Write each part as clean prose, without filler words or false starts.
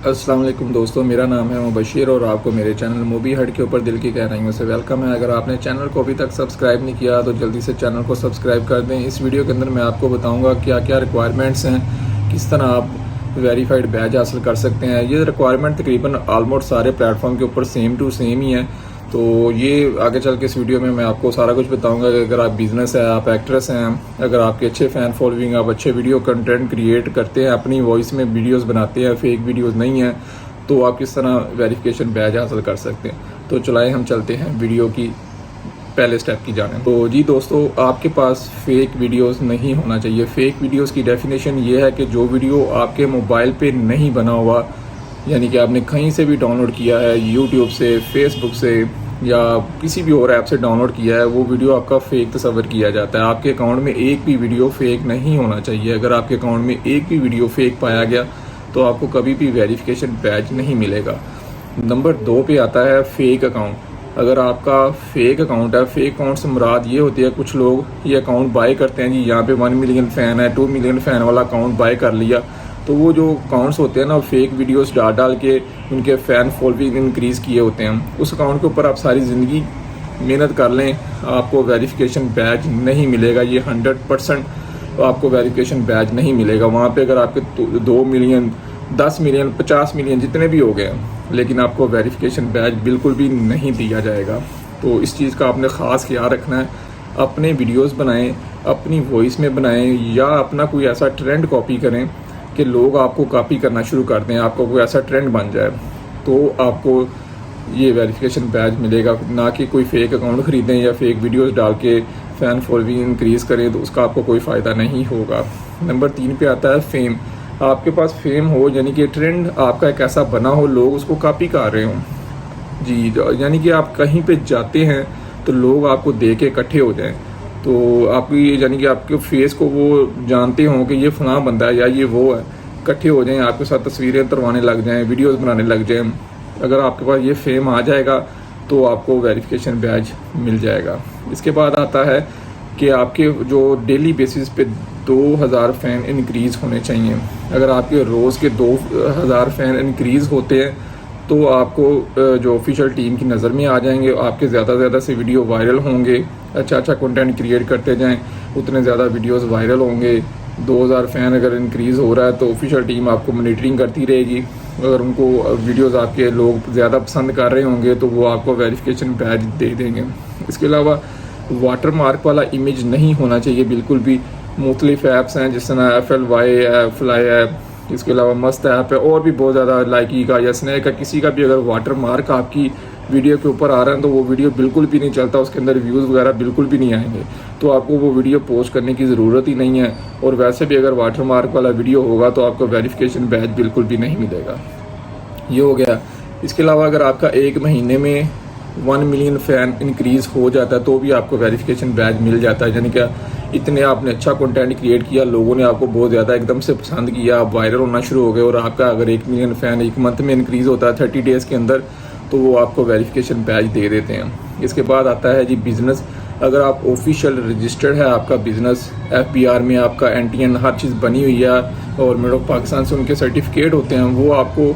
अस्सलाम वालेकुम दोस्तों, मेरा नाम है मुबशिर और आपको मेरे चैनल मूवी हट के ऊपर दिल की गहराइयों से वेलकम है। अगर आपने चैनल को अभी तक सब्सक्राइब नहीं किया तो जल्दी से चैनल को सब्सक्राइब कर दें। इस वीडियो के अंदर मैं आपको बताऊंगा क्या क्या रिक्वायरमेंट्स हैं, किस तरह आप वेरीफाइड बैज हासिल कर सकते हैं। ये रिक्वायरमेंट तकरीबन ऑलमोस्ट सारे प्लेटफॉर्म के ऊपर सेम टू सेम ही है। तो ये आगे चल के इस वीडियो में मैं आपको सारा कुछ बताऊंगा कि अगर आप बिज़नेस है, आप एक्ट्रेस हैं, अगर आपके अच्छे फ़ैन फॉलोइंग, आप अच्छे वीडियो कंटेंट क्रिएट करते हैं, अपनी वॉइस में वीडियोस बनाते हैं, फेक वीडियोस नहीं हैं, तो आप किस तरह वेरिफिकेशन बैज हासिल कर सकते हैं। तो चलाएं हम चलते हैं वीडियो की पहले स्टेप की जाने। तो जी दोस्तों, आपके पास फेक वीडियोस नहीं होना चाहिए। फेक वीडियोस की डेफिनेशन ये है कि जो वीडियो आपके मोबाइल पे नहीं बना हुआ, यानी कि आपने कहीं से भी डाउनलोड किया है, यूट्यूब से, फेसबुक से या किसी भी और ऐप से डाउनलोड किया है, वो वीडियो आपका फेक तस्वर किया जाता है। आपके अकाउंट में एक भी वीडियो फेक नहीं होना चाहिए। अगर आपके अकाउंट में एक भी वीडियो फेक पाया गया तो आपको कभी भी वेरिफिकेशन बैज नहीं मिलेगा। नंबर 2 पे आता है फेक अकाउंट। अगर आपका फेक अकाउंट है, फेक अकाउंट से मुराद ये होती है, कुछ लोग ये अकाउंट बाय करते हैं जी, यहाँ पे 1 मिलियन फ़ैन है, 2 मिलियन फ़ैन वाला अकाउंट बाय कर लिया। तो वो जो अकाउंट्स होते हैं ना, फेक वीडियोस डाल के उनके फ़ैन फॉलोइंग इंक्रीज़ किए होते हैं। उस अकाउंट के ऊपर आप सारी ज़िंदगी मेहनत कर लें, आपको वेरिफिकेशन बैज नहीं मिलेगा। ये 100% आपको वेरिफिकेशन बैज नहीं मिलेगा। वहाँ पे अगर आपके 2 मिलियन, 10 मिलियन, 50 मिलियन जितने भी हो गए, लेकिन आपको वेरिफिकेशन बैज बिल्कुल भी नहीं दिया जाएगा। तो इस चीज़ का आपने ख़ास ख्याल रखना है। अपने वीडियोस बनाएं, अपनी वॉइस में बनाएं, या अपना कोई ऐसा ट्रेंड कॉपी करें कि लोग आपको कॉपी करना शुरू कर दें, आपको कोई ऐसा ट्रेंड बन जाए, तो आपको ये वेरिफिकेशन बैज मिलेगा। ना कि कोई फेक अकाउंट ख़रीदें या फेक वीडियोस डाल के फ़ैन फॉलोइंग इंक्रीज़ करें, तो उसका आपको कोई फ़ायदा नहीं होगा। नंबर 3 पे आता है फेम। आपके पास फेम हो, यानी कि ट्रेंड आपका एक ऐसा बना हो, लोग उसको कॉपी कर रहे हों जी, यानी कि आप कहीं पे जाते हैं तो लोग आपको देख के इकट्ठे हो जाएं, तो आपकी यानी कि आपके फेस को वो जानते हों कि ये फ़लाँ बंदा है या ये वो है, इकट्ठे हो जाएं, आपके साथ तस्वीरें उतरवाने लग जाएं, वीडियोस बनाने लग जाएं। अगर आपके पास ये फेम आ जाएगा तो आपको वेरिफिकेशन बैज मिल जाएगा। इसके बाद आता है कि आपके जो डेली बेसिस पे 2000 फ़ैन इंक्रीज़ होने चाहिए। अगर आपके रोज़ के 2000 फ़ैन इंक्रीज़ होते हैं तो आपको जो ऑफिशियल टीम की नज़र में आ जाएंगे। आपके ज़्यादा से ज़्यादा से वीडियो वायरल होंगे। अच्छा कंटेंट क्रिएट करते जाएं, उतने ज़्यादा वीडियोस वायरल होंगे। 2000 फ़ैन अगर इंक्रीज़ हो रहा है तो ऑफिशियल टीम आपको मॉनिटरिंग करती रहेगी। अगर उनको वीडियोस आपके लोग ज़्यादा पसंद कर रहे होंगे तो वो आपको वेरिफिकेशन बैज दे देंगे। इसके अलावा वाटर मार्क वाला इमेज नहीं होना चाहिए बिल्कुल भी। मुख्तलिफ ऐप्स हैं जिस तरह FLY है, फ्लाई ऐप, इसके अलावा मस्त ऐप है, और भी बहुत ज़्यादा, लाइकी का या स्नैक का, किसी का भी अगर वाटर मार्क आपकी वीडियो के ऊपर आ रहा है तो वो वीडियो बिल्कुल भी नहीं चलता, उसके अंदर व्यूज़ वगैरह बिल्कुल भी नहीं आएंगे, तो आपको वो वीडियो पोस्ट करने की ज़रूरत ही नहीं है। और वैसे भी अगर वाटर मार्क वाला वीडियो होगा तो आपको वेरिफिकेशन बैज बिल्कुल भी नहीं मिलेगा। ये हो गया। इसके अलावा अगर आपका 1 महीने में 1 मिलियन फ़ैन इंक्रीज़ हो जाता है तो भी आपको वेरिफिकेशन बैज मिल जाता है। यानी कि इतने आपने अच्छा कंटेंट क्रिएट किया, लोगों ने आपको बहुत ज़्यादा एकदम से पसंद किया, आप वायरल होना शुरू हो गए, और आपका अगर 1 मिलियन फ़ैन 1 मंथ में इंक्रीज़ होता है 30 डेज़ के अंदर, तो वो आपको वेरिफिकेशन बैज दे देते हैं। इसके बाद आता है जी बिज़नेस। अगर आप ऑफिशियल रजिस्टर्ड है आपका बिज़नेस, FBR में आपका NTN हर चीज़ बनी हुई है, और मिड ऑफ पाकिस्तान से उनके सर्टिफिकेट होते हैं, वो आपको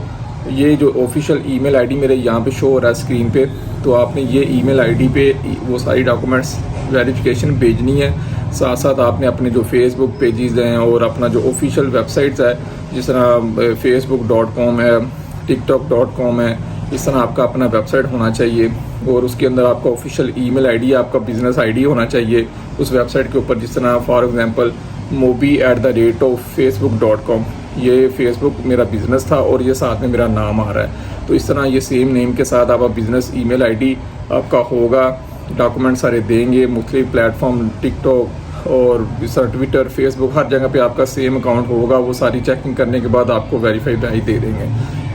ये जो ऑफिशियल ईमेल आईडी मेरे यहाँ पे शो हो रहा है स्क्रीन पे, तो आपने ये ईमेल आईडी पे वो सारी डॉक्यूमेंट्स वेरिफिकेशन भेजनी है। साथ साथ आपने अपने जो फेसबुक पेजेस हैं और अपना जो ऑफिशियल वेबसाइट्स है, जिस तरह facebook.com है, tiktok.com है, इस तरह आपका अपना वेबसाइट होना चाहिए, और उसके अंदर आपका ऑफिशियल ईमेल आईडी, आपका बिज़नेस आईडी होना चाहिए उस वेबसाइट के ऊपर। जिस तरह फॉर एग्जांपल mobi@facebook.com, ये फेसबुक मेरा बिज़नेस था और ये साथ में मेरा नाम आ रहा है, तो इस तरह ये सेम नेम के साथ आप बिज़नेस ईमेल आईडी आपका होगा। डॉक्यूमेंट सारे देंगे, मुख्तलिफ प्लेटफॉर्म, टिकटॉक और ट्विटर, फेसबुक, हर जगह पे आपका सेम अकाउंट होगा। वो सारी चेकिंग करने के बाद आपको वेरीफाई बैज दे देंगे।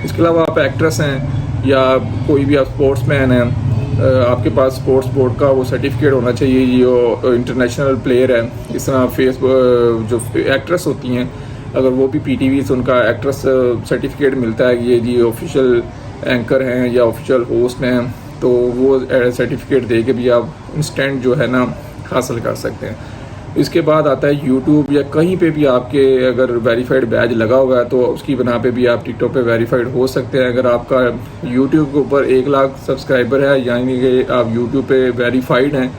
इसके अलावा आप एक्ट्रेस हैं या कोई भी आप स्पोर्ट्समैन हैं, आपके पास स्पोर्ट्स बोर्ड का वो सर्टिफिकेट होना चाहिए, ये इंटरनेशनल प्लेयर है। इस तरह फेसबुक जो एक्ट्रेस होती हैं, अगर वो भी PTV से उनका एक्ट्रेस सर्टिफिकेट मिलता है, ये जी ऑफिशियल एंकर हैं या ऑफिशियल होस्ट हैं, तो वो सर्टिफिकेट दे के भी आप इंस्टेंट जो है ना हासिल कर सकते हैं। इसके बाद आता है यूट्यूब या कहीं पे भी आपके अगर वेरीफाइड बैज लगा हुआ है तो उसकी बना पे भी आप टिकटॉक पे वेरीफाइड हो सकते हैं। अगर आपका यूट्यूब के ऊपर 1 लाख सब्सक्राइबर है यानी कि आप यूट्यूब पे वेरीफाइड हैं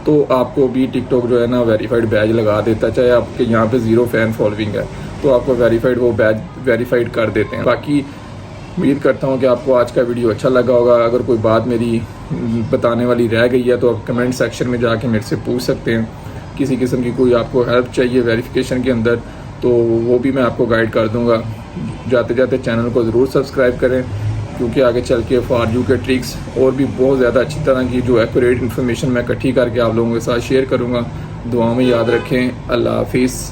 तो आपको भी टिकटॉक जो है ना वेरीफाइड बैज लगा देता है। चाहे आपके यहाँ पे 0 फैन फॉलोइंग है तो आपको वेरीफाइड वो बैज वेरीफाइड कर देते हैं। बाकी उम्मीद करता हूँ कि आपको आज का वीडियो अच्छा लगा होगा। अगर कोई बात मेरी बताने वाली रह गई है तो आप कमेंट सेक्शन में जाके मेरे से पूछ सकते हैं। किसी किस्म की कोई आपको हेल्प चाहिए वेरिफिकेशन के अंदर तो वो भी मैं आपको गाइड कर दूंगा। जाते जाते चैनल को ज़रूर सब्सक्राइब करें क्योंकि आगे चल के फॉर यू के ट्रिक्स और भी बहुत ज़्यादा अच्छी तरह की जो एक्यूरेट इन्फॉर्मेशन मैं इकट्ठी करके आप लोगों के साथ शेयर करूँगा। दुआओं में याद रखें। अल्लाह हाफिज़।